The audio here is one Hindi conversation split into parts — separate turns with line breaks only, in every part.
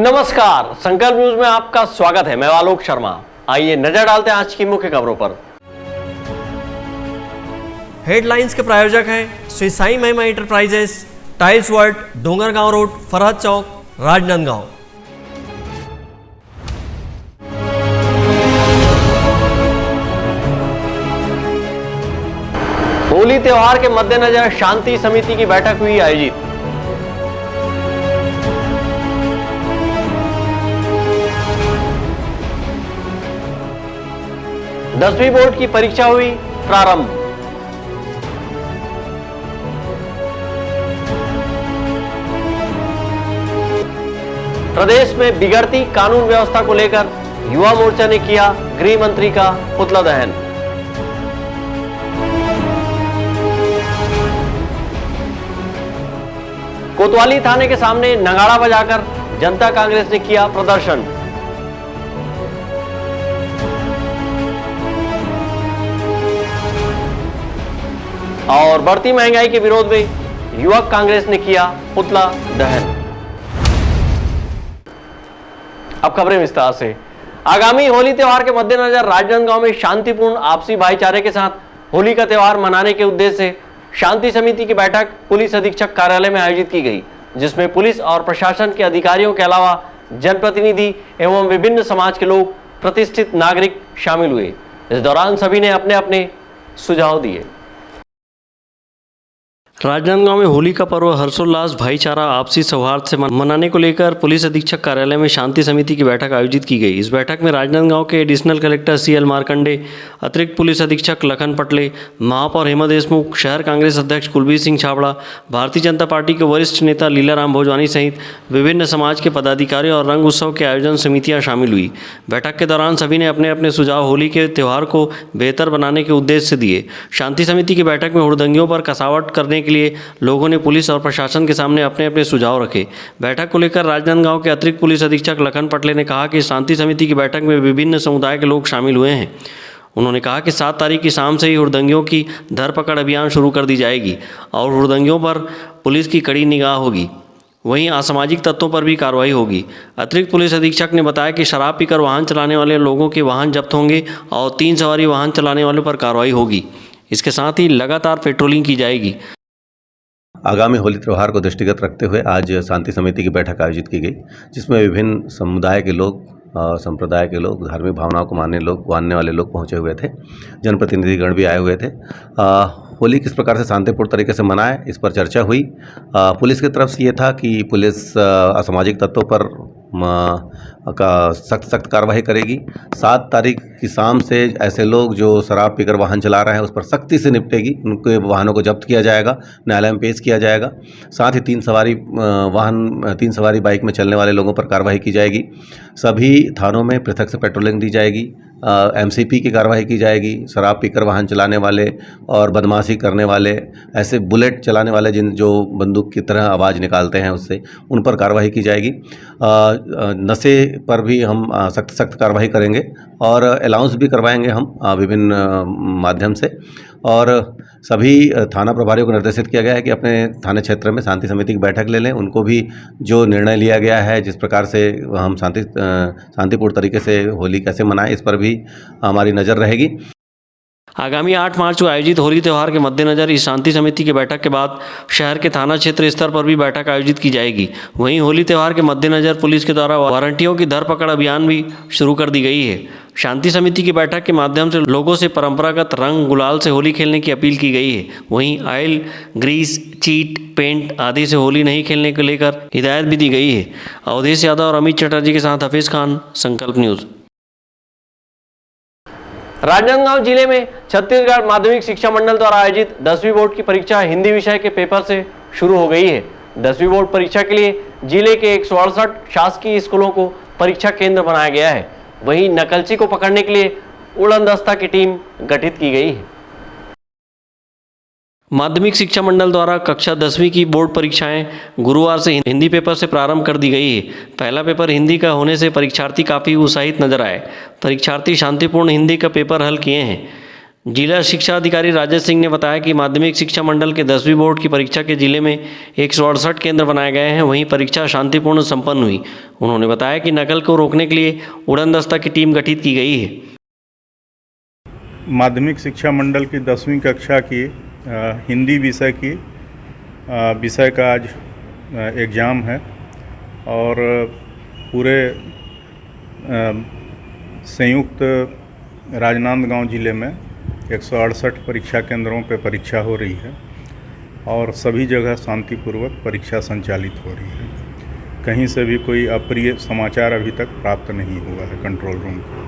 नमस्कार, संकल्प न्यूज में आपका स्वागत है। मैं आलोक शर्मा। आइए नजर डालते हैं आज की मुख्य खबरों पर। हेडलाइंस के प्रायोजक हैं Shri Sai Mahima enterprises, tiles world, Dongargaon road, Farhad Chowk, Rajnandgaon. Holi त्योहार के मद्देनजर शांति समिति की बैठक हुई आयोजित। दसवीं बोर्ड की परीक्षा हुई प्रारंभ। प्रदेश में बिगड़ती कानून व्यवस्था को लेकर युवा मोर्चा ने किया गृह मंत्री का पुतला दहन। कोतवाली थाने के सामने नगाड़ा बजाकर जनता कांग्रेस ने किया प्रदर्शन। और बढ़ती महंगाई के विरोध में युवक कांग्रेस ने किया पुतला दहन। अब खबरें विस्तार से। आगामी होली त्योहार के मद्देनजर राजनांदगांव में शांतिपूर्ण आपसी भाईचारे के साथ होली का त्योहार मनाने के उद्देश्य से शांति समिति की बैठक पुलिस अधीक्षक कार्यालय में आयोजित की गई, जिसमें पुलिस और प्रशासन के अधिकारियों के अलावा जनप्रतिनिधि एवं विभिन्न समाज के लोग, प्रतिष्ठित नागरिक शामिल हुए। इस दौरान सभी ने अपने अपने सुझाव दिए। राजनांदगांव में होली का पर्व हर्षोल्लास, भाईचारा, आपसी सौहार्द से मनाने को लेकर पुलिस अधीक्षक कार्यालय में शांति समिति की बैठक आयोजित की गई। इस बैठक में राजनांदगांव के एडिशनल कलेक्टर CL मार्कंडे, अतिरिक्त पुलिस अधीक्षक लखन पटले, महापौर हेमा देशमुख, शहर कांग्रेस अध्यक्ष कुलबीर सिंह छाबड़ा, भारतीय जनता पार्टी के वरिष्ठ नेता लीलाराम भोजवानी सहित विभिन्न समाज के पदाधिकारी और रंग उत्सव के आयोजन समितियाँ शामिल हुई। बैठक के दौरान सभी ने अपने अपने सुझाव होली के त्यौहार को बेहतर बनाने के उद्देश्य से दिए। शांति समिति की बैठक में हुड़दंगियों पर कसावट करने के लिए लोगों ने पुलिस और प्रशासन के सामने अपने अपने सुझाव रखे। बैठक को लेकर राजनांदगांव के अतिरिक्त पुलिस अधीक्षक लखन पटले ने कहा कि शांति समिति की बैठक में विभिन्न समुदाय के लोग शामिल हुए हैं। उन्होंने कहा कि 7 तारीख की शाम से ही हुड़दंगियों की धरपकड़ अभियान शुरू कर दी जाएगी और हुड़दंगियों पर पुलिस की कड़ी निगाह होगी। वहीं असामाजिक तत्वों पर भी कार्रवाई होगी। अतिरिक्त पुलिस अधीक्षक ने बताया कि शराब पीकर वाहन चलाने वाले लोगों के वाहन जब्त होंगे और 3 सवारी वाहन चलाने वालों पर कार्रवाई होगी। इसके साथ ही लगातार पेट्रोलिंग की जाएगी।
आगामी होली त्यौहार को दृष्टिगत रखते हुए आज शांति समिति की बैठक आयोजित की गई, जिसमें विभिन्न समुदाय के लोग, संप्रदाय के लोग, धार्मिक भावनाओं को मानने वाले लोग पहुंचे हुए थे। जनप्रतिनिधिगण भी आए हुए थे। होली किस प्रकार से शांतिपूर्ण तरीके से मनाएं, इस पर चर्चा हुई। पुलिस की तरफ से ये था कि पुलिस असामाजिक तत्वों पर सख्त कार्रवाई करेगी। 7 तारीख की शाम से ऐसे लोग जो शराब पीकर वाहन चला रहे हैं उस पर सख्ती से निपटेगी। उनके वाहनों को जब्त किया जाएगा, न्यायालय में पेश किया जाएगा। साथ ही 3 सवारी बाइक में चलने वाले लोगों पर कार्रवाई की जाएगी। सभी थानों में पृथक से पेट्रोलिंग दी जाएगी। MCP की कार्रवाई की जाएगी। शराब पीकर वाहन चलाने वाले और बदमाशी करने वाले, ऐसे बुलेट चलाने वाले जो बंदूक की तरह आवाज़ निकालते हैं, उससे उन पर कार्रवाई की जाएगी। नशे पर भी हम सख्त कार्रवाई करेंगे और अलाउंस भी करवाएंगे हम विभिन्न माध्यम से। और सभी थाना प्रभारियों को निर्देशित किया गया है कि अपने थाने क्षेत्र में शांति समिति की बैठक ले लें। उनको भी जो निर्णय लिया गया है, जिस प्रकार से हम शांतिपूर्ण तरीके से होली कैसे मनाएं, इस पर भी हमारी नज़र रहेगी।
आगामी 8 मार्च को आयोजित होली त्यौहार के मद्देनजर इस शांति समिति की बैठक के बाद शहर के थाना क्षेत्र स्तर पर भी बैठक आयोजित की जाएगी। वहीं होली त्यौहार के मद्देनजर पुलिस के द्वारा वारंटियों की धरपकड़ अभियान भी शुरू कर दी गई है। शांति समिति की बैठक के माध्यम से लोगों से परंपरागत रंग गुलाल से होली खेलने की अपील की गई है। वहीं ऑयल, ग्रीस, चीट, पेंट आदि से होली नहीं खेलने को लेकर हिदायत भी दी गई है। अवधेश यादव और अमित चटर्जी के साथ हफीज खान, संकल्प न्यूज़। राजनांदगांव जिले में छत्तीसगढ़ माध्यमिक शिक्षा मंडल द्वारा आयोजित 10वीं बोर्ड की परीक्षा हिंदी विषय के पेपर से शुरू हो गई है। 10वीं बोर्ड परीक्षा के लिए जिले के 168 शासकीय स्कूलों को परीक्षा केंद्र बनाया गया है। वहीं नकलची को पकड़ने के लिए उड़न दस्ता की टीम गठित की गई है। माध्यमिक शिक्षा मंडल द्वारा कक्षा 10वीं की बोर्ड परीक्षाएं गुरुवार से हिंदी पेपर से प्रारंभ कर दी गई है। पहला पेपर हिंदी का होने से परीक्षार्थी काफ़ी उत्साहित नजर आए। परीक्षार्थी शांतिपूर्ण हिंदी का पेपर हल किए हैं। जिला शिक्षा अधिकारी राजेश सिंह ने बताया कि माध्यमिक शिक्षा मंडल के 10वीं बोर्ड की परीक्षा के जिले में 168 केंद्र बनाए गए हैं। वहीं परीक्षा शांतिपूर्ण संपन्न हुई। उन्होंने बताया कि नकल को रोकने के लिए उड़न दस्ता की टीम गठित की गई है।
माध्यमिक शिक्षा मंडल की 10वीं कक्षा की हिंदी विषय की विषय का आज एग्ज़ाम है और पूरे संयुक्त राजनांदगांव ज़िले में 168 परीक्षा केंद्रों पर परीक्षा हो रही है और सभी जगह शांतिपूर्वक परीक्षा संचालित हो रही है। कहीं से भी कोई अप्रिय समाचार अभी तक प्राप्त नहीं हुआ है कंट्रोल रूम को।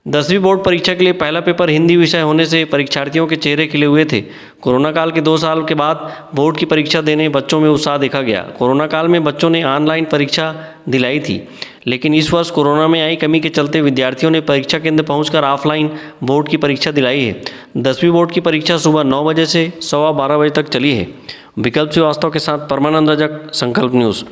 10वीं बोर्ड परीक्षा के लिए पहला पेपर हिंदी विषय होने से परीक्षार्थियों के चेहरे खिले हुए थे। कोरोना काल के 2 साल के बाद बोर्ड की परीक्षा देने बच्चों में उत्साह देखा गया। कोरोना काल में बच्चों ने ऑनलाइन परीक्षा दिलाई थी, लेकिन इस वर्ष कोरोना में आई कमी के चलते विद्यार्थियों ने परीक्षा केंद्र पहुंचकर ऑफलाइन बोर्ड की परीक्षा दिलाई है। 10वीं बोर्ड की परीक्षा सुबह 9 बजे से 12:15 बजे तक चली है। विकल्प श्रीवास्तव के साथ परमानंद रजक, संकल्प न्यूज़।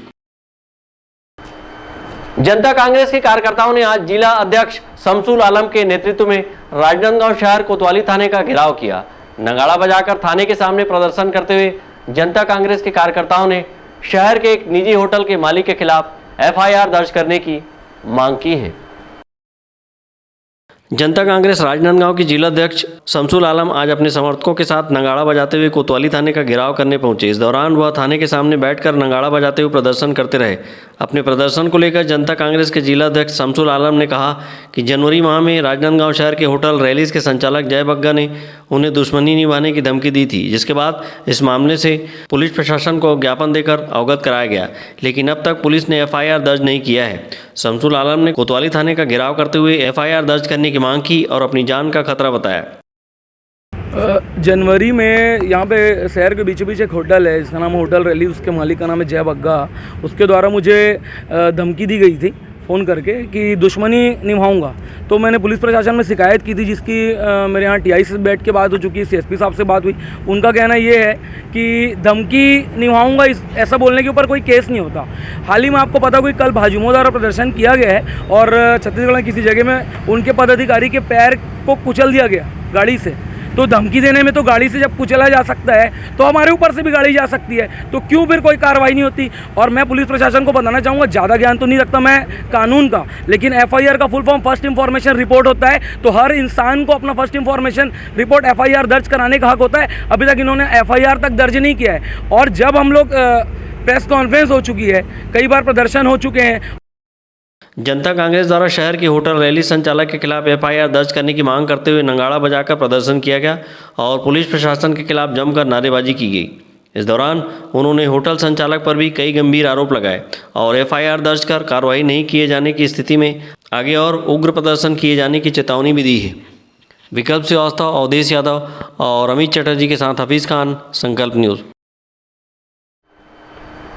जनता कांग्रेस के कार्यकर्ताओं ने आज जिला अध्यक्ष शमसुल आलम के नेतृत्व में राजनांदगांव शहर कोतवाली थाने का घेराव किया। नगाड़ा बजाकर थाने के सामने प्रदर्शन करते हुए जनता कांग्रेस के कार्यकर्ताओं ने शहर के एक निजी होटल के मालिक के खिलाफ FIR दर्ज करने की मांग की है। जनता कांग्रेस राजनांदगांव की जिला अध्यक्ष शमसुल आलम आज अपने समर्थकों के साथ नगाड़ा बजाते हुए कोतवाली थाने का घेराव करने पहुंचे। इस दौरान वह थाने के सामने बैठकर नगाड़ा बजाते हुए प्रदर्शन करते रहे। अपने प्रदर्शन को लेकर जनता कांग्रेस के जिला अध्यक्ष शमसुल आलम ने कहा कि जनवरी माह में राजनांदगांव शहर के होटल रैलीज के संचालक जय बग्गा ने उन्हें दुश्मनी निभाने की धमकी दी थी, जिसके बाद इस मामले से पुलिस प्रशासन को ज्ञापन देकर अवगत कराया गया, लेकिन अब तक पुलिस ने FIR दर्ज नहीं किया है। शमसुल आलम ने कोतवाली थाने का घेराव करते हुए FIR दर्ज करने की मांग की और अपनी जान का खतरा बताया।
जनवरी में यहाँ पे शहर के बीचों बीच एक होटल है जिसका नाम होटल रैली, उसके मालिक का नाम है जय बग्गा। उसके द्वारा मुझे धमकी दी गई थी फ़ोन करके कि दुश्मनी निभाऊंगा। तो मैंने पुलिस प्रशासन में शिकायत की थी, जिसकी मेरे यहाँ TI से बैठ के बात हो चुकी है, CSP साहब से बात हुई। उनका कहना ये है कि धमकी निभाऊंगा ऐसा बोलने के ऊपर कोई केस नहीं होता। हाल ही में आपको पता कोई कल भाजयुमो द्वारा प्रदर्शन किया गया है और छत्तीसगढ़ में किसी जगह में उनके पदाधिकारी के पैर को कुचल दिया गया गाड़ी से। तो धमकी देने में तो गाड़ी से जब कुचला जा सकता है तो हमारे ऊपर से भी गाड़ी जा सकती है, तो क्यों फिर कोई कार्रवाई नहीं होती। और मैं पुलिस प्रशासन को बताना चाहूँगा, ज़्यादा ज्ञान तो नहीं रखता मैं कानून का, लेकिन FIR का full form first information report होता है। तो हर इंसान को अपना फर्स्ट इंफॉर्मेशन रिपोर्ट FIR दर्ज कराने का हक होता है। अभी तक इन्होंने FIR तक दर्ज नहीं किया है। और जब हम लोग प्रेस कॉन्फ्रेंस हो चुकी है, कई बार प्रदर्शन हो चुके हैं।
जनता कांग्रेस द्वारा शहर के होटल रैली संचालक के खिलाफ FIR दर्ज करने की मांग करते हुए नगाड़ा बजाकर प्रदर्शन किया गया और पुलिस प्रशासन के खिलाफ जमकर नारेबाजी की गई। इस दौरान उन्होंने होटल संचालक पर भी कई गंभीर आरोप लगाए और FIR दर्ज कर कार्रवाई नहीं किए जाने की स्थिति में आगे और उग्र प्रदर्शन किए जाने की चेतावनी भी दी है। विकल्प श्रीवास्तव, अवधेश यादव और अमित चटर्जी के साथ हफीज़ खान, संकल्प न्यूज़।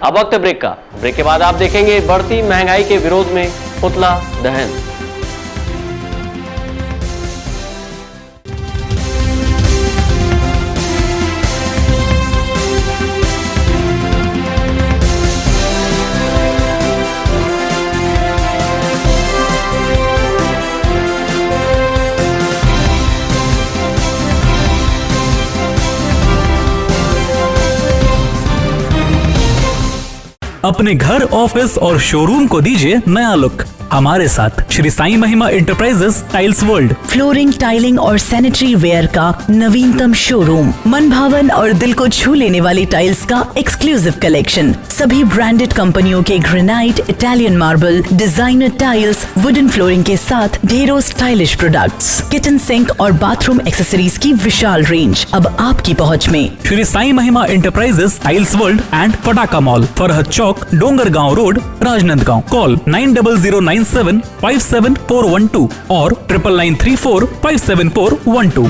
अब वक्त ब्रेक का। ब्रेक के बाद आप देखेंगे बढ़ती महंगाई के विरोध में पुतला दहन।
अपने घर, ऑफिस और शोरूम को दीजिए नया लुक हमारे साथ श्री साईं महिमा enterprises tiles world.
Flooring, tiling और सैनिटरी वेयर का नवीनतम शोरूम, मन भावन और दिल को छू लेने वाली टाइल्स का एक्सक्लूसिव कलेक्शन, सभी ब्रांडेड कंपनियों के granite, Italian marble, designer tiles, wooden flooring के साथ ढेरों स्टाइलिश प्रोडक्ट्स, किचन सिंक और बाथरूम एक्सेसरीज की विशाल रेंज अब आपकी पहुंच में।
श्री साईं महिमा इंटरप्राइजेस टाइल्स वर्ल्ड एंड फटाका मॉल, फरहद चौक, डोंगरगांव रोड, राजनांदगांव। कॉल 9009757412 और 9993457412।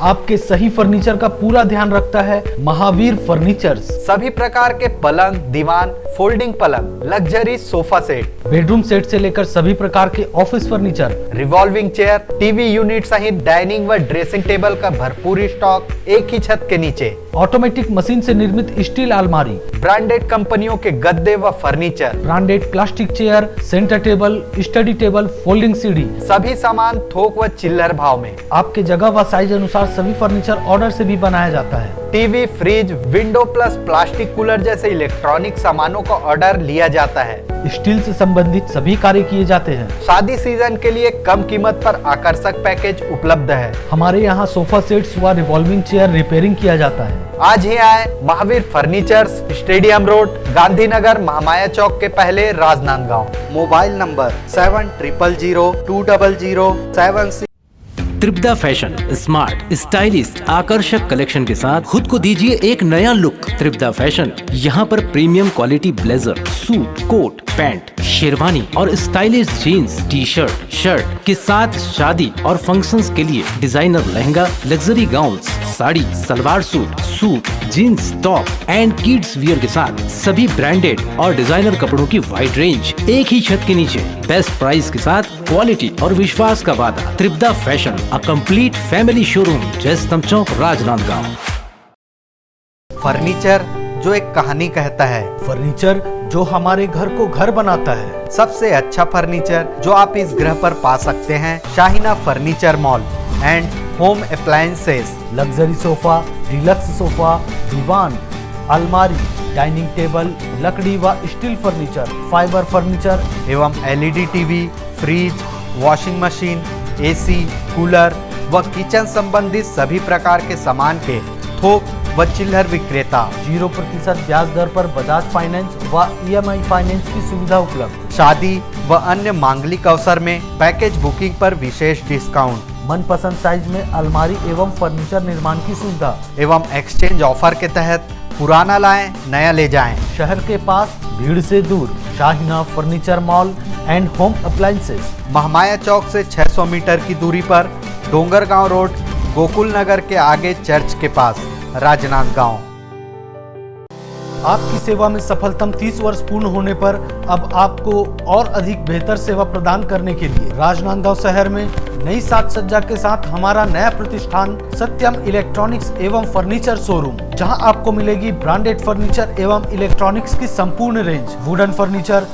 आपके सही फर्नीचर का पूरा ध्यान रखता है महावीर फर्नीचर्स।
सभी प्रकार के पलंग, दीवान, फोल्डिंग पलंग, luxury sofa set,
bedroom set से लेकर सभी प्रकार के office furniture,
revolving chair, TV unit सहित डाइनिंग व ड्रेसिंग टेबल का भरपूर स्टॉक एक ही छत के नीचे।
ऑटोमेटिक मशीन से निर्मित स्टील अलमारी,
ब्रांडेड कंपनियों के गद्दे व furniture,
branded plastic chair, centre table, study table, folding सीढ़ी,
सभी सामान थोक व चिल्लर भाव में।
आपके जगह व साइज अनुसार सभी फर्नीचर ऑर्डर से भी बनाया जाता है।
TV, fridge, window plus plastic cooler जैसे इलेक्ट्रॉनिक सामानों का ऑर्डर लिया जाता है।
स्टील से संबंधित सभी कार्य किए जाते हैं।
शादी सीजन के लिए कम कीमत पर आकर्षक पैकेज उपलब्ध है।
हमारे यहाँ सोफा सेट्स व रिवॉल्विंग चेयर रिपेयरिंग किया जाता है।
आज ही आए Mahavir furnitures, stadium road, Gandhinagar, Mahamaya Chowk के पहले, Rajnandgaon. Mobile number 70002007।
Tripada fashion smart, stylist, आकर्षक कलेक्शन के साथ खुद को दीजिए एक नया लुक। त्रिपदा फैशन यहाँ पर premium quality blazer, suit, coat, pant, sherwani और stylish jeans, T shirt, shirt के साथ शादी और फंक्शंस के लिए designer lehenga, luxury gowns, sari, salwar suit, jeans, top and kids wear के साथ सभी ब्रांडेड और डिजाइनर कपड़ों की वाइड रेंज एक ही छत के नीचे, बेस्ट प्राइस के साथ क्वालिटी और विश्वास का वादा। Tripada fashion, a complete family showroom, Jaistambh Chowk, Rajnandgaon.
Furniture जो एक कहानी कहता है,
फर्नीचर जो हमारे घर को घर बनाता है।
सबसे अच्छा फर्नीचर जो आप इस ग्रह पर पा सकते हैं, Shaheena furniture mall and home appliances.
Luxury sofa, deluxe sofa, दीवान, अलमारी, डाइनिंग टेबल, लकड़ी व स्टील फर्नीचर, फाइबर फर्नीचर
एवं LED TV, fridge, washing machine, AC, cooler व किचन संबंधित सभी प्रकार के सामान के थोक व चिल्लर विक्रेता।
0% ब्याज दर पर बजाज फाइनेंस व EMI फाइनेंस की सुविधा उपलब्ध।
शादी व अन्य मांगलिक अवसर में पैकेज बुकिंग पर विशेष डिस्काउंट।
मनपसंद साइज में अलमारी एवं फर्नीचर निर्माण की सुविधा
एवं एक्सचेंज ऑफर के तहत पुराना लाएं, नया ले जाएं।
शहर के पास, भीड़ से दूर, Shaheena furniture mall and home appliances.
Mahamaya Chowk से 600 मीटर की दूरी पर, डोंगरगांव रोड, गोकुल नगर के आगे चर्च के पास, राजनांदगांव।
आपकी सेवा में सफलतम 30 वर्ष पूर्ण होने पर अब आपको और अधिक बेहतर सेवा प्रदान करने के लिए राजनांदगांव शहर में नई साज सज्जा के साथ हमारा नया प्रतिष्ठान सत्यम इलेक्ट्रॉनिक्स एवं फर्नीचर शोरूम, जहां आपको मिलेगी ब्रांडेड फर्नीचर एवं इलेक्ट्रॉनिक्स की संपूर्ण रेंज। वुडन फर्नीचर,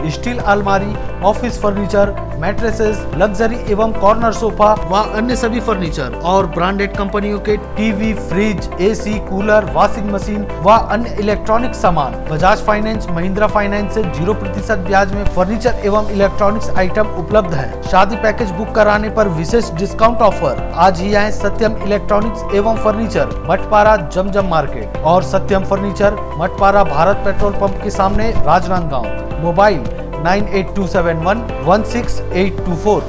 स्टील अलमारी, ऑफिस फर्नीचर, मैट्रेसेस, लग्जरी एवं कॉर्नर सोफा व अन्य सभी फर्नीचर और ब्रांडेड कंपनियों के TV, fridge, AC, cooler, washing machine व अन्य इलेक्ट्रॉनिक सामान। बजाज फाइनेंस, महिंद्रा फाइनेंस से 0% ब्याज में फर्नीचर एवं इलेक्ट्रॉनिक्स आइटम उपलब्ध है। शादी पैकेज बुक कराने पर विशेष डिस्काउंट ऑफर। आज ही आए सत्यम इलेक्ट्रॉनिक्स एवं फर्नीचर, मठपारा, जमजम मार्केट और Satyam furniture, Mathpara, Bharat petrol pump के सामने, राजनांदगांव। मोबाइल 9827116824।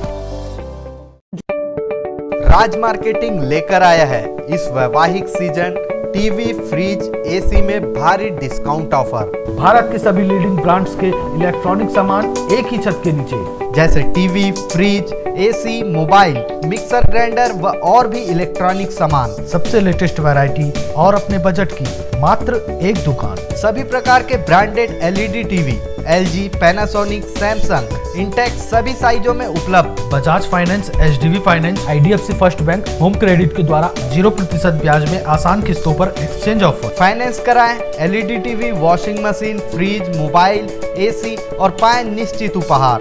राज मार्केटिंग लेकर आया है इस वैवाहिक सीजन टीवी, फ्रिज, एसी में भारी डिस्काउंट ऑफर।
भारत के सभी लीडिंग ब्रांड्स के इलेक्ट्रॉनिक सामान एक ही छत के नीचे,
जैसे TV, fridge, AC, mobile, mixer grinder व और भी इलेक्ट्रॉनिक सामान।
सबसे लेटेस्ट वैरायटी और अपने बजट की मात्र एक दुकान।
सभी प्रकार के branded LED TV, LG, Panasonic, Samsung, Intex सभी साइजों में उपलब्ध।
Bajaj finance, HDB finance, IDFC first bank, home credit के द्वारा 0% ब्याज में आसान किस्तों पर एक्सचेंज ऑफर।
फाइनेंस कराएं LED TV, washing machine, fridge, mobile, AC और पाएं निश्चित उपहार।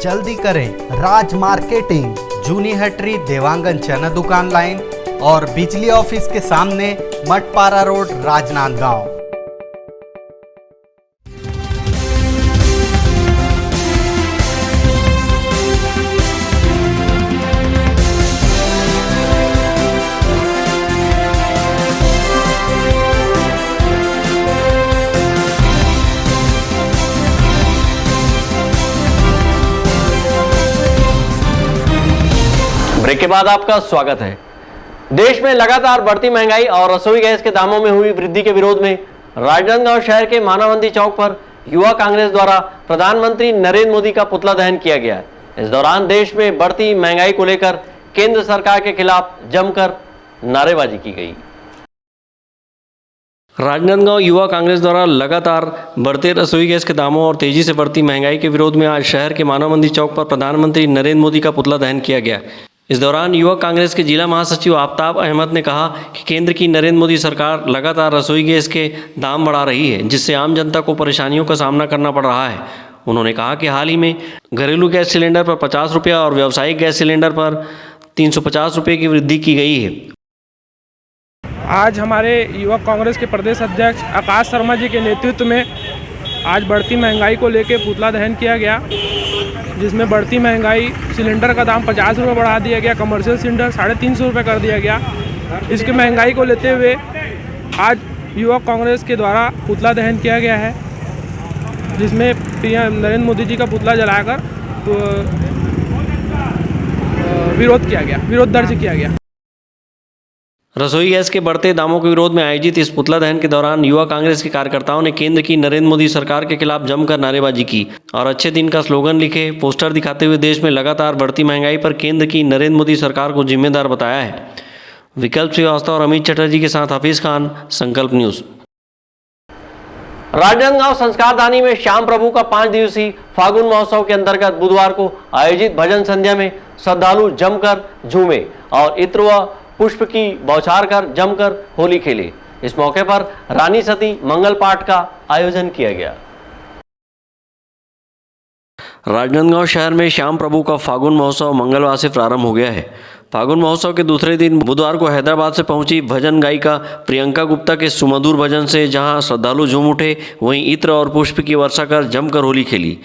जल्दी करें, राज मार्केटिंग, जूनी हटरी, देवांगन चना दुकान लाइन और बिजली ऑफिस के सामने, मठपारा रोड, राजनांदगांव।
ब्रेक के बाद आपका स्वागत है। देश में लगातार बढ़ती महंगाई और रसोई गैस के दामों में हुई वृद्धि के विरोध में राजनांदगांव शहर के मानावंदी चौक पर युवा कांग्रेस द्वारा प्रधानमंत्री नरेंद्र मोदी का पुतला दहन किया गया। इस दौरान देश में बढ़ती महंगाई को लेकर केंद्र सरकार के खिलाफ जमकर नारेबाजी की गई। राजनांदगांव युवा कांग्रेस द्वारा लगातार बढ़ते रसोई गैस के दामों और तेजी से बढ़ती महंगाई के विरोध में आज शहर के मानावंदी चौक पर प्रधानमंत्री नरेंद्र मोदी का पुतला दहन किया गया। इस दौरान युवक कांग्रेस के जिला महासचिव आफ्ताब अहमद ने कहा कि केंद्र की नरेंद्र मोदी सरकार लगातार रसोई गैस के दाम बढ़ा रही है, जिससे आम जनता को परेशानियों का सामना करना पड़ रहा है। उन्होंने कहा कि हाल ही में घरेलू गैस सिलेंडर पर 50 रुपया और व्यावसायिक गैस सिलेंडर पर 350 रुपये की वृद्धि की गई है।
आज हमारे युवक कांग्रेस के प्रदेश अध्यक्ष आकाश शर्मा जी के नेतृत्व में आज बढ़ती महंगाई को लेकर पुतला दहन किया गया, जिसमें बढ़ती महंगाई सिलेंडर का दाम 50 रुपये बढ़ा दिया गया, कमर्शियल सिलेंडर 350 रुपये कर दिया गया। इसकी महंगाई को लेते हुए आज युवक कांग्रेस के द्वारा पुतला दहन किया गया है, जिसमें पीएम नरेंद्र मोदी जी का पुतला जलाकर विरोध दर्ज किया गया।
रसोई गैस के बढ़ते दामों के विरोध में आयोजित इस पुतला दहन के दौरान युवा कांग्रेस के कार्यकर्ताओं ने केंद्र की नरेंद्र मोदी सरकार के खिलाफ जमकर नारेबाजी की और अच्छे दिन का स्लोगन लिखे पोस्टर दिखाते हुए देश में लगातार बढ़ती महंगाई पर केंद्र की नरेंद्र मोदी सरकार को जिम्मेदार बताया है। विकल्प श्रीवास्तव और अमित चटर्जी के साथ हफीज खान, संकल्प न्यूज। राजनांदगांव संस्कारदानी में श्याम प्रभु का 5 दिवसीय फागुन महोत्सव के अंतर्गत बुधवार को आयोजित भजन संध्या में श्रद्धालु जमकर झूमे और इत्र व पुष्प की बौछार कर जमकर होली खेले। इस मौके पर रानी सती मंगल पाठ का आयोजन किया गया। राजनांदगांव शहर में श्याम प्रभु का फागुन महोत्सव मंगलवार से प्रारंभ हो गया है। फागुन महोत्सव के दूसरे दिन बुधवार को हैदराबाद से पहुंची भजन गायिका प्रियंका गुप्ता के सुमधुर भजन से जहां श्रद्धालु झूम उठे, वहीं इत्र और पुष्प की वर्षा कर जमकर होली खेली।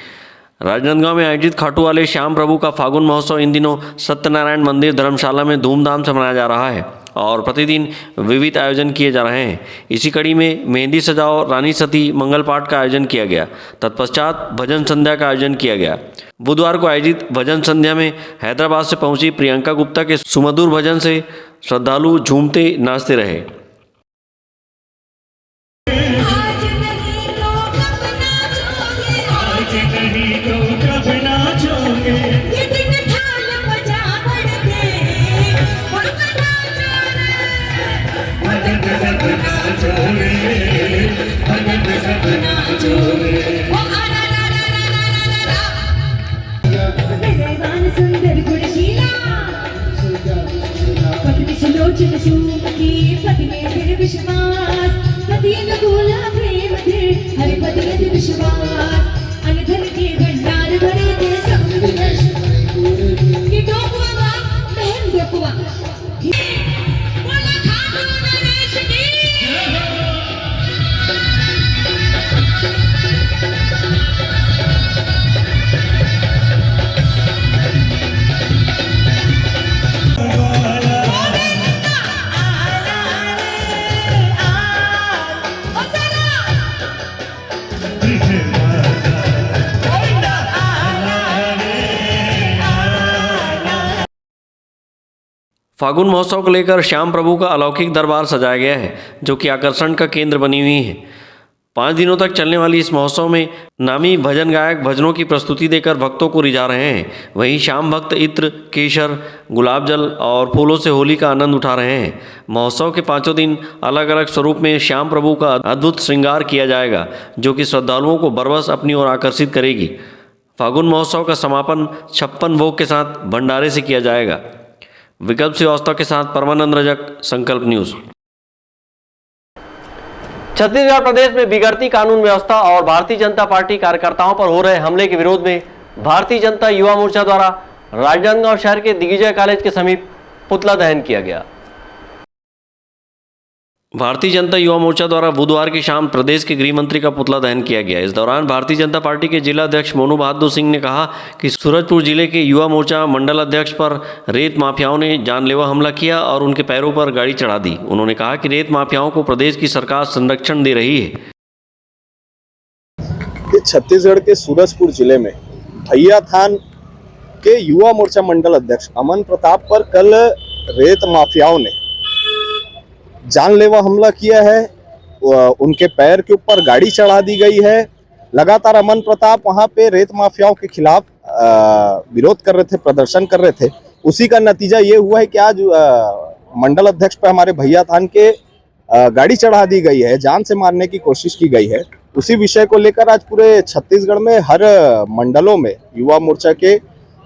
राजनांदगांव में आयोजित खाटू वाले श्याम प्रभु का फागुन महोत्सव इन दिनों सत्यनारायण मंदिर धर्मशाला में धूमधाम से मनाया जा रहा है और प्रतिदिन विविध आयोजन किए जा रहे हैं। इसी कड़ी में मेहंदी सजाओ रानी सती मंगल पाठ का आयोजन किया गया। तत्पश्चात भजन संध्या का आयोजन किया गया। बुधवार को आयोजित भजन संध्या में हैदराबाद से पहुंची प्रियंका गुप्ता के सुमधुर भजन से श्रद्धालु झूमते नाचते रहे। फागुन महोत्सव को लेकर श्याम प्रभु का अलौकिक दरबार सजाया गया है, जो कि आकर्षण का केंद्र बनी हुई है। 5 दिनों तक चलने वाली इस महोत्सव में नामी भजन गायक भजनों की प्रस्तुति देकर भक्तों को रिझा रहे हैं। वहीं श्याम भक्त इत्र, केशर, गुलाब जल और फूलों से होली का आनंद उठा रहे हैं। महोत्सव के 5 दिन अलग अलग स्वरूप में श्याम प्रभु का अद्भुत श्रृंगार किया जाएगा, जो कि श्रद्धालुओं को बरबस अपनी ओर आकर्षित करेगी। फागुन महोत्सव का समापन 56 भोग के साथ भंडारे से किया जाएगा। विकल्प श्रीवास्तव के साथ परमानंद रजक, संकल्प न्यूज। छत्तीसगढ़ प्रदेश में बिगड़ती कानून व्यवस्था और भारतीय जनता पार्टी कार्यकर्ताओं पर हो रहे हमले के विरोध में भारतीय जनता युवा मोर्चा द्वारा राजनांदगांव शहर के दिग्विजय कॉलेज के समीप पुतला दहन किया गया। भारतीय जनता युवा मोर्चा द्वारा बुधवार की शाम प्रदेश के गृह मंत्री का पुतला दहन किया गया। इस दौरान भारतीय जनता पार्टी के जिला अध्यक्ष मोनू बहादुर सिंह ने कहा कि सूरजपुर जिले के युवा मोर्चा मंडल अध्यक्ष पर रेत माफियाओं ने जानलेवा हमला किया और उनके पैरों पर गाड़ी चढ़ा दी। उन्होंने कहा कि रेत माफियाओं को प्रदेश की सरकार संरक्षण दे रही है।
छत्तीसगढ़ के सूरजपुर जिले में भैया थान के युवा मोर्चा मंडल अध्यक्ष अमन प्रताप पर कल रेत माफियाओं ने जानलेवा हमला किया है। उनके पैर के ऊपर गाड़ी चढ़ा दी गई है। लगातार अमन प्रताप वहां पे रेत माफियाओं के खिलाफ विरोध कर रहे थे, प्रदर्शन कर रहे थे। उसी का नतीजा ये हुआ है कि आज मंडल अध्यक्ष पे हमारे भैया थान के गाड़ी चढ़ा दी गई है, जान से मारने की कोशिश की गई है। उसी विषय को लेकर आज पूरे छत्तीसगढ़ में हर मंडलों में युवा मोर्चा के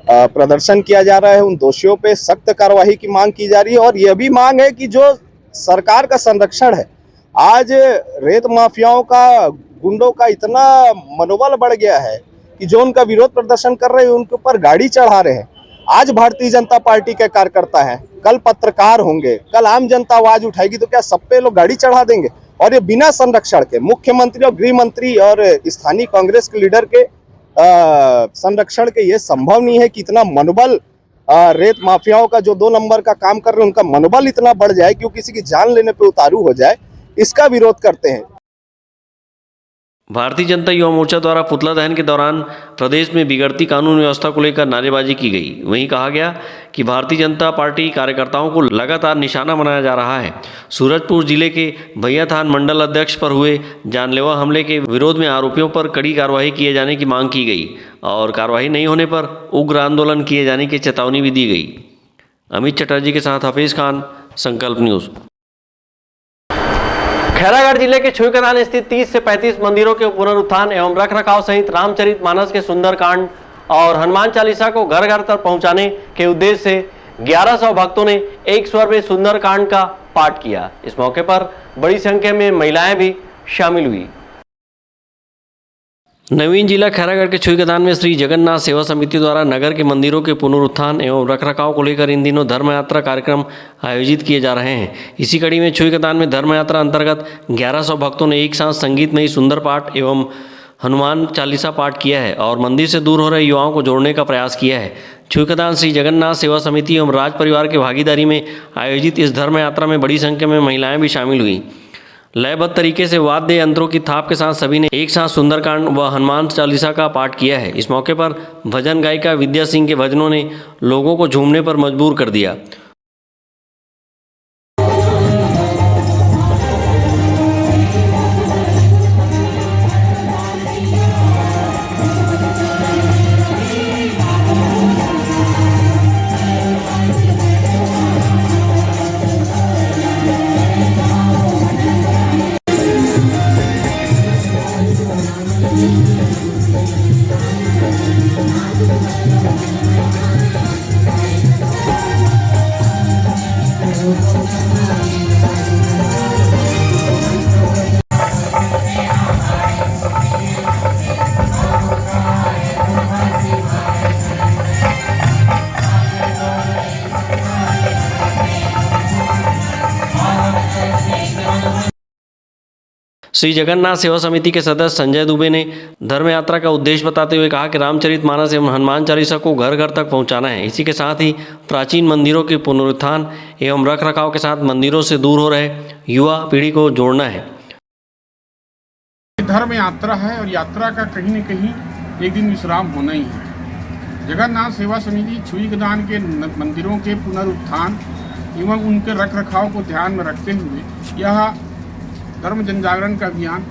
प्रदर्शन किया जा रहा है, उन दोषियों पे सख्त कार्रवाई की मांग की जा रही है। और यह भी मांग है कि जो सरकार का संरक्षण है, आज रेत माफियाओं का, गुंडों का इतना मनोबल बढ़ गया है कि जो उनका विरोध प्रदर्शन कर रहे हैं उनके ऊपर गाड़ी चढ़ा रहे हैं। आज भारतीय जनता पार्टी के कार्यकर्ता हैं, कल पत्रकार होंगे, कल आम जनता आवाज उठाएगी, तो क्या सब पे लोग गाड़ी चढ़ा देंगे? और ये बिना संरक्षण के, मुख्यमंत्री और गृह मंत्री और स्थानीय कांग्रेस के लीडर के संरक्षण के ये संभव नहीं है कि इतना मनोबल रेत माफियाओं का, जो 2 नंबर का काम कर रहे हैं, उनका मनोबल इतना बढ़ जाए कि वो किसी की जान लेने पे उतारू हो जाए। इसका विरोध करते हैं।
भारतीय जनता युवा मोर्चा द्वारा पुतला दहन के दौरान प्रदेश में बिगड़ती कानून व्यवस्था को लेकर नारेबाजी की गई। वहीं कहा गया कि भारतीय जनता पार्टी कार्यकर्ताओं को लगातार निशाना बनाया जा रहा है। सूरजपुर जिले के भैया थान मंडल अध्यक्ष पर हुए जानलेवा हमले के विरोध में आरोपियों पर कड़ी कार्रवाई किए जाने की मांग की गई और कार्रवाई नहीं होने पर उग्र आंदोलन किए जाने की चेतावनी भी दी गई। अमित चटर्जी के साथ हफीज खान, संकल्प न्यूज़। खैरागढ़ जिले के छुईकदान स्थित 30 से 35 मंदिरों के पुनरुत्थान एवं रखरखाव सहित रामचरितमानस के सुंदरकांड और हनुमान चालीसा को घर घर तक पहुंचाने के उद्देश्य से 1100 भक्तों ने एक स्वर में सुंदरकांड का पाठ किया। इस मौके पर बड़ी संख्या में महिलाएं भी शामिल हुई। नवीन जिला खैरागढ़ के छुईकदान में श्री जगन्नाथ सेवा समिति द्वारा नगर के मंदिरों के पुनरुत्थान एवं रखरखाव को लेकर इन दिनों धर्म यात्रा कार्यक्रम आयोजित किए जा रहे हैं। इसी कड़ी में छुईकदान में धर्म यात्रा अंतर्गत 1100 भक्तों ने एक साथ संगीतमयी सुंदर पाठ एवं हनुमान चालीसा पाठ किया है और मंदिर से दूर हो रहे युवाओं को जोड़ने का प्रयास किया है। छुईकदान श्री जगन्नाथ सेवा समिति एवं राज परिवार की भागीदारी में आयोजित इस धर्म यात्रा में बड़ी संख्या में महिलाएं भी शामिल हुई। लयबद्ध तरीके से वाद्य यंत्रों की थाप के साथ सभी ने एक साथ सुंदरकांड व हनुमान चालीसा का पाठ किया है। इस मौके पर भजन गायिका विद्या सिंह के भजनों ने लोगों को झूमने पर मजबूर कर दिया। श्री जगन्नाथ सेवा समिति के सदस्य संजय दुबे ने धर्म यात्रा का उद्देश्य बताते हुए कहा कि रामचरितमानस एवं हनुमान चालीसा को घर घर तक पहुंचाना है। इसी के साथ ही प्राचीन मंदिरों के पुनरुत्थान एवं रखरखाव के साथ मंदिरों से दूर हो रहे युवा पीढ़ी को जोड़ना है।
धर्म यात्रा है और यात्रा का कहीं न कहीं एक दिन विश्राम होना ही है। जगन्नाथ सेवा समिति छुईकदान के मंदिरों के पुनरुत्थान एवं उनके रखरखाव को ध्यान में रखते हुए यह धर्म जनजागरण का अभियान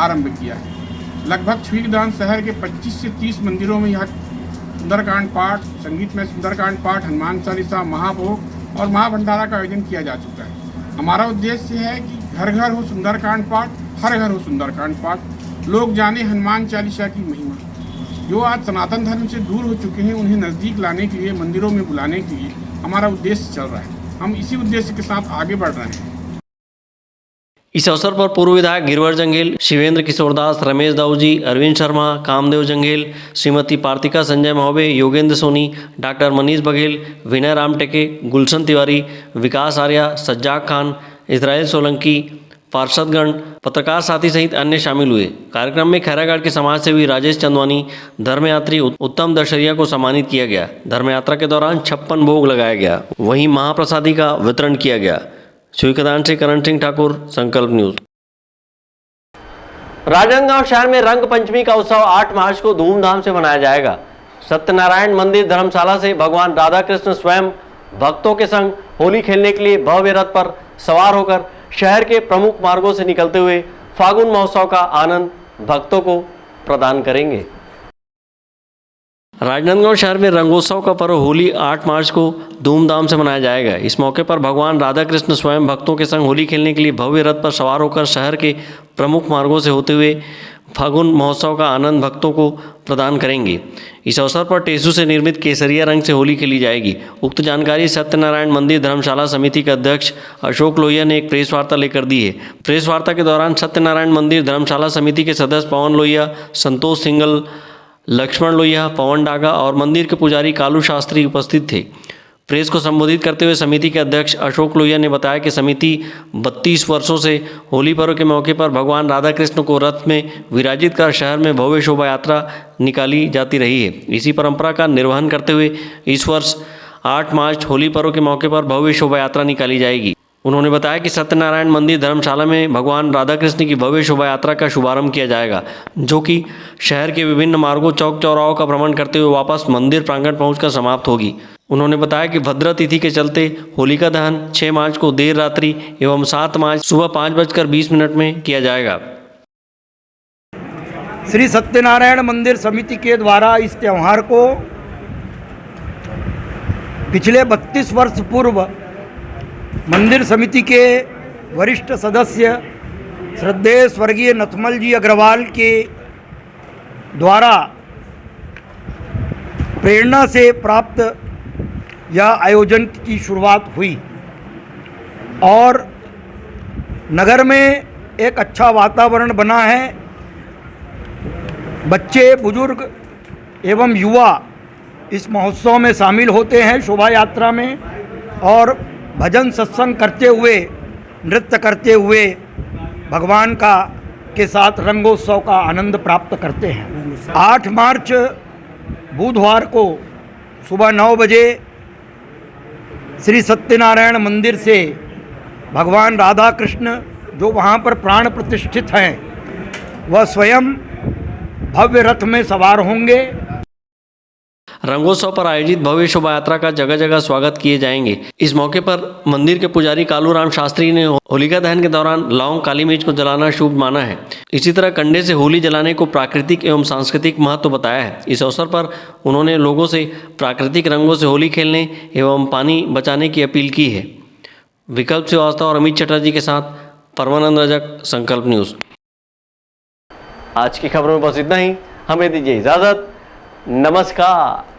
आरंभ किया है। लगभग छुईकदान शहर के 25 से 30 मंदिरों में यह सुंदरकांड पाठ, संगीत में सुंदरकांड पाठ, हनुमान चालीसा, महाभोग और महाभंडारा का आयोजन किया जा चुका है। हमारा उद्देश्य है कि घर घर हो सुंदरकांड पाठ, हर घर हो सुंदरकांड पाठ, लोग जाने हनुमान चालीसा की महिमा। जो आज सनातन धर्म से दूर हो चुके हैं उन्हें नज़दीक लाने के लिए, मंदिरों में बुलाने के लिए हमारा उद्देश्य चल रहा है। हम इसी उद्देश्य के साथ आगे बढ़ रहे हैं।
इस अवसर पर पूर्व विधायक गिरवर जंगेल, शिवेंद्र किशोर दास, रमेश दाऊजी, अरविंद शर्मा, कामदेव जंगेल, श्रीमती पार्थिका संजय महोबे, योगेंद्र सोनी, डॉक्टर मनीष बघेल, विनय राम टेके, गुलशन तिवारी, विकास आर्या, सज्जाद खान, इजराइल सोलंकी, पार्षदगण, पत्रकार साथी सहित अन्य शामिल हुए। कार्यक्रम में खैरागढ़ के समाज सेवी राजेश चंदवानी, धर्मयात्री उत्तम दशहरिया को सम्मानित किया गया। धर्मयात्रा के दौरान 56 भोग लगाया गया। वहीं महाप्रसादी का वितरण किया गया। छुईकदान से करण सिंह ठाकुर, संकल्प न्यूज। राजनांदगांव शहर में रंग पंचमी का उत्सव 8 मार्च को धूमधाम से मनाया जाएगा। सत्यनारायण मंदिर धर्मशाला से भगवान राधा कृष्ण स्वयं भक्तों के संग होली खेलने के लिए भव्य रथ पर सवार होकर शहर के प्रमुख मार्गों से निकलते हुए फागुन महोत्सव का आनंद भक्तों को प्रदान करेंगे। राजनांदगांव शहर में रंगोत्सव का पर्व होली 8 मार्च को धूमधाम से मनाया जाएगा। इस मौके पर भगवान राधा कृष्ण स्वयं भक्तों के संग होली खेलने के लिए भव्य रथ पर सवार होकर शहर के प्रमुख मार्गों से होते हुए फागुन महोत्सव का आनंद भक्तों को प्रदान करेंगे। इस अवसर पर टेसू से निर्मित केसरिया रंग से होली खेली जाएगी। उक्त जानकारी सत्यनारायण मंदिर धर्मशाला समिति के अध्यक्ष अशोक लोहिया ने एक प्रेस वार्ता लेकर दी है। प्रेस वार्ता के दौरान सत्यनारायण मंदिर धर्मशाला समिति के सदस्य पवन लोहिया, संतोष सिंगल, लक्ष्मण लोहिया, पवन डागा और मंदिर के पुजारी कालू शास्त्री उपस्थित थे। प्रेस को संबोधित करते हुए समिति के अध्यक्ष अशोक लोहिया ने बताया कि समिति 32 वर्षों से होली पर्व के मौके पर भगवान राधा कृष्ण को रथ में विराजित कर शहर में भव्य शोभा यात्रा निकाली जाती रही है। इसी परंपरा का निर्वहन करते हुए इस वर्ष 8 मार्च होली पर्व के मौके पर भव्य शोभा यात्रा निकाली जाएगी। उन्होंने बताया कि सत्यनारायण मंदिर धर्मशाला में भगवान राधा कृष्ण की भव्य शोभा यात्रा का शुभारंभ किया जाएगा, जो कि शहर के विभिन्न मार्गों, चौक चौराहों का भ्रमण करते हुए वापस मंदिर प्रांगण पहुंचकर समाप्त होगी। उन्होंने बताया कि भद्रा तिथि के चलते होलिका दहन 6 मार्च को देर रात्रि एवं 7 मार्च सुबह 5:20 में किया जाएगा।
श्री सत्यनारायण मंदिर समिति के द्वारा इस त्यौहार को पिछले 32 वर्ष पूर्व मंदिर समिति के वरिष्ठ सदस्य श्रद्धेय स्वर्गीय नथमल जी अग्रवाल के द्वारा प्रेरणा से प्राप्त यह आयोजन की शुरुआत हुई और नगर में एक अच्छा वातावरण बना है। बच्चे, बुजुर्ग एवं युवा इस महोत्सव में शामिल होते हैं, शोभा यात्रा में, और भजन सत्संग करते हुए, नृत्य करते हुए भगवान का के साथ रंगोत्सव का आनंद प्राप्त करते हैं। 8 मार्च बुधवार को सुबह 9 बजे श्री सत्यनारायण मंदिर से भगवान राधा कृष्ण जो वहाँ पर प्राण प्रतिष्ठित हैं, वह स्वयं भव्य रथ में सवार होंगे।
रंगोत्सव पर आयोजित भव्य शोभा यात्रा का जगह जगह स्वागत किए जाएंगे। इस मौके पर मंदिर के पुजारी कालूराम शास्त्री ने होलिका दहन के दौरान लौंग काली मिर्च को जलाना शुभ माना है। इसी तरह कंडे से होली जलाने को प्राकृतिक एवं सांस्कृतिक महत्व बताया है। इस अवसर पर उन्होंने लोगों से प्राकृतिक रंगों से होली खेलने एवं पानी बचाने की अपील की है। विकल्प श्रीवास्तव और अमित चटर्जी के साथ परमानंद रजक, संकल्प न्यूज़।
आज की खबरों में बस इतना ही। हमें दीजिए इजाज़त। नमस्कार।